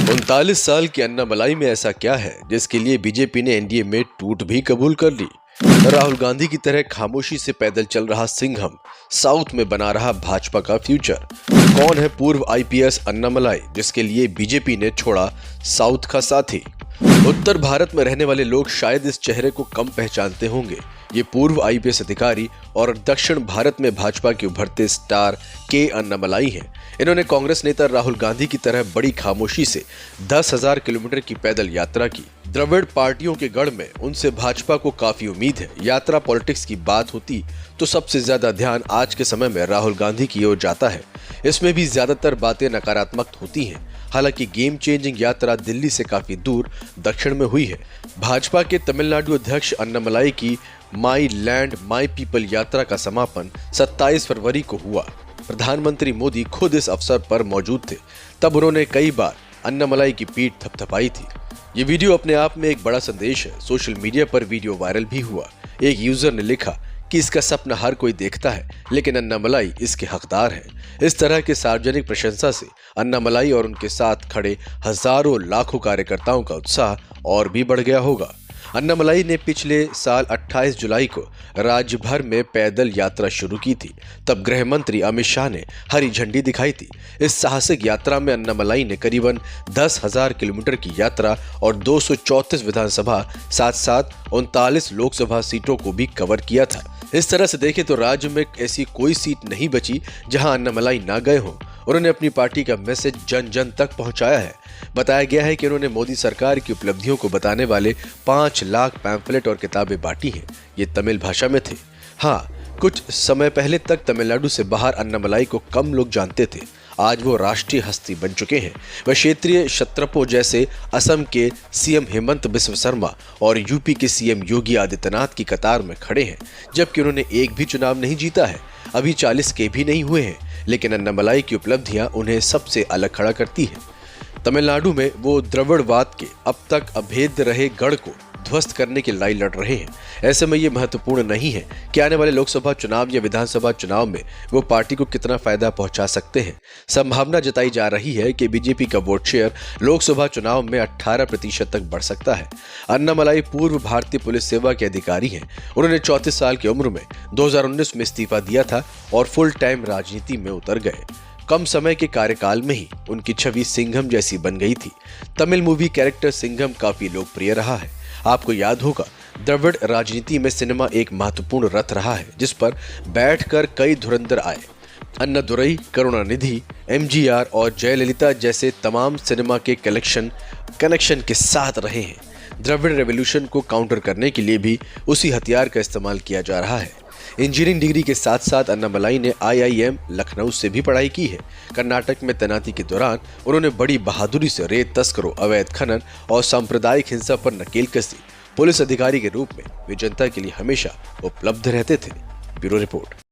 39 साल की अन्नामलाई में ऐसा क्या है जिसके लिए बीजेपी ने एनडीए में टूट भी कबूल कर ली। राहुल गांधी की तरह खामोशी से पैदल चल रहा सिंघम साउथ में बना रहा भाजपा का फ्यूचर। कौन है पूर्व आईपीएस अन्नामलाई जिसके लिए बीजेपी ने छोड़ा साउथ का साथी। उत्तर भारत में रहने वाले लोग शायद इस चेहरे को कम पहचानते होंगे। ये पूर्व आईपीएस अधिकारी और दक्षिण भारत में भाजपा के उभरते स्टार के अन्नामलाई हैं। इन्होंने कांग्रेस नेता राहुल गांधी की तरह बड़ी खामोशी से 10,000 किलोमीटर की पैदल यात्रा की। द्रविड़ पार्टियों के गढ़ में उनसे भाजपा को काफी उम्मीद है। यात्रा पॉलिटिक्स की बात होती तो सबसे ज्यादा ध्यान आज के समय में राहुल गांधी की ओर जाता है। इसमें भी ज्यादातर बातें नकारात्मक होती हैं। हालांकि गेम चेंजिंग यात्रा दिल्ली से काफी दूर दक्षिण में हुई है। भाजपा के तमिलनाडु अध्यक्ष अन्नामलाई की माई लैंड माई पीपल यात्रा का समापन 27 फरवरी को हुआ। प्रधानमंत्री मोदी खुद इस अवसर पर मौजूद थे। तब उन्होंने कई बार अन्नामलाई की पीठ थपथपाई थी। ये वीडियो अपने आप में एक बड़ा संदेश है। सोशल मीडिया पर वीडियो वायरल भी हुआ। एक यूजर ने लिखा कि इसका सपना हर कोई देखता है, लेकिन अन्नामलाई इसके हकदार है। इस तरह के सार्वजनिक प्रशंसा से अन्नामलाई और उनके साथ खड़े हजारों लाखों कार्यकर्ताओं का उत्साह और भी बढ़ गया होगा। अन्नामलाई ने पिछले साल 28 जुलाई को राज्य भर में पैदल यात्रा शुरू की थी। तब गृह मंत्री अमित शाह ने हरी झंडी दिखाई थी। इस साहसिक यात्रा में अन्नामलाई ने करीबन 10,000 किलोमीटर की यात्रा और 234 विधानसभा साथ 39 लोकसभा सीटों को भी कवर किया था। इस तरह से देखें तो राज्य में ऐसी कोई सीट नहीं बची जहां अन्नामलाई ना गए हों। उन्होंने अपनी पार्टी का मैसेज जन जन तक पहुंचाया है। बताया गया है कि उन्होंने मोदी सरकार की उपलब्धियों को बताने वाले 5 लाख पैम्फलेट और किताबें बांटी हैं। ये तमिल भाषा में थे। हाँ, कुछ समय पहले तक तमिलनाडु से बाहर अन्नामलाई को कम लोग जानते थे। आज वो राष्ट्रीय हस्ती बन चुके हैं। वह क्षेत्रीय क्षत्रपों जैसे असम के सीएम हेमंत बिस्व शर्मा और यूपी के सीएम योगी आदित्यनाथ की कतार में खड़े हैं, जबकि उन्होंने एक भी चुनाव नहीं जीता है। अभी 40 के भी नहीं हुए हैं, लेकिन अन्नामलाई की उपलब्धियां उन्हें सबसे अलग खड़ा करती है। तमिलनाडु में वो द्रविड़वाद के अब तक अभेद्य रहे गढ़ को ध्वस्त करने की लड़ाई लड़ रहे हैं। ऐसे में ये महत्वपूर्ण नहीं है कि आने वाले लोकसभा चुनाव या विधानसभा चुनाव में वो पार्टी को कितना फायदा पहुंचा सकते हैं। संभावना जताई जा रही है कि बीजेपी का वोट शेयर लोकसभा चुनाव में 18% तक बढ़ सकता है। अन्नामलाई पूर्व भारतीय पुलिस सेवा के अधिकारी हैं। उन्होंने 34 साल की उम्र में 2019 में इस्तीफा दिया था और फुल टाइम राजनीति में उतर गए। कम समय के कार्यकाल में ही उनकी छवि सिंघम जैसी बन गई थी। तमिल मूवी कैरेक्टर सिंघम काफी लोकप्रिय रहा है। आपको याद होगा, द्रविड़ राजनीति में सिनेमा एक महत्वपूर्ण रथ रहा है जिस पर बैठकर कई धुरंधर आए। अन्नादुरई, करुणानिधि, एमजीआर और जयललिता जैसे तमाम सिनेमा के कनेक्शन के साथ रहे हैं। द्रविड़ रेवोल्यूशन को काउंटर करने के लिए भी उसी हथियार का इस्तेमाल किया जा रहा है। इंजीनियरिंग डिग्री के साथ साथ अन्नामलाई ने IIM लखनऊ से भी पढ़ाई की है। कर्नाटक में तैनाती के दौरान उन्होंने बड़ी बहादुरी से रेत तस्करों, अवैध खनन और सांप्रदायिक हिंसा पर नकेल कसी। पुलिस अधिकारी के रूप में वे जनता के लिए हमेशा उपलब्ध रहते थे। Bureau report.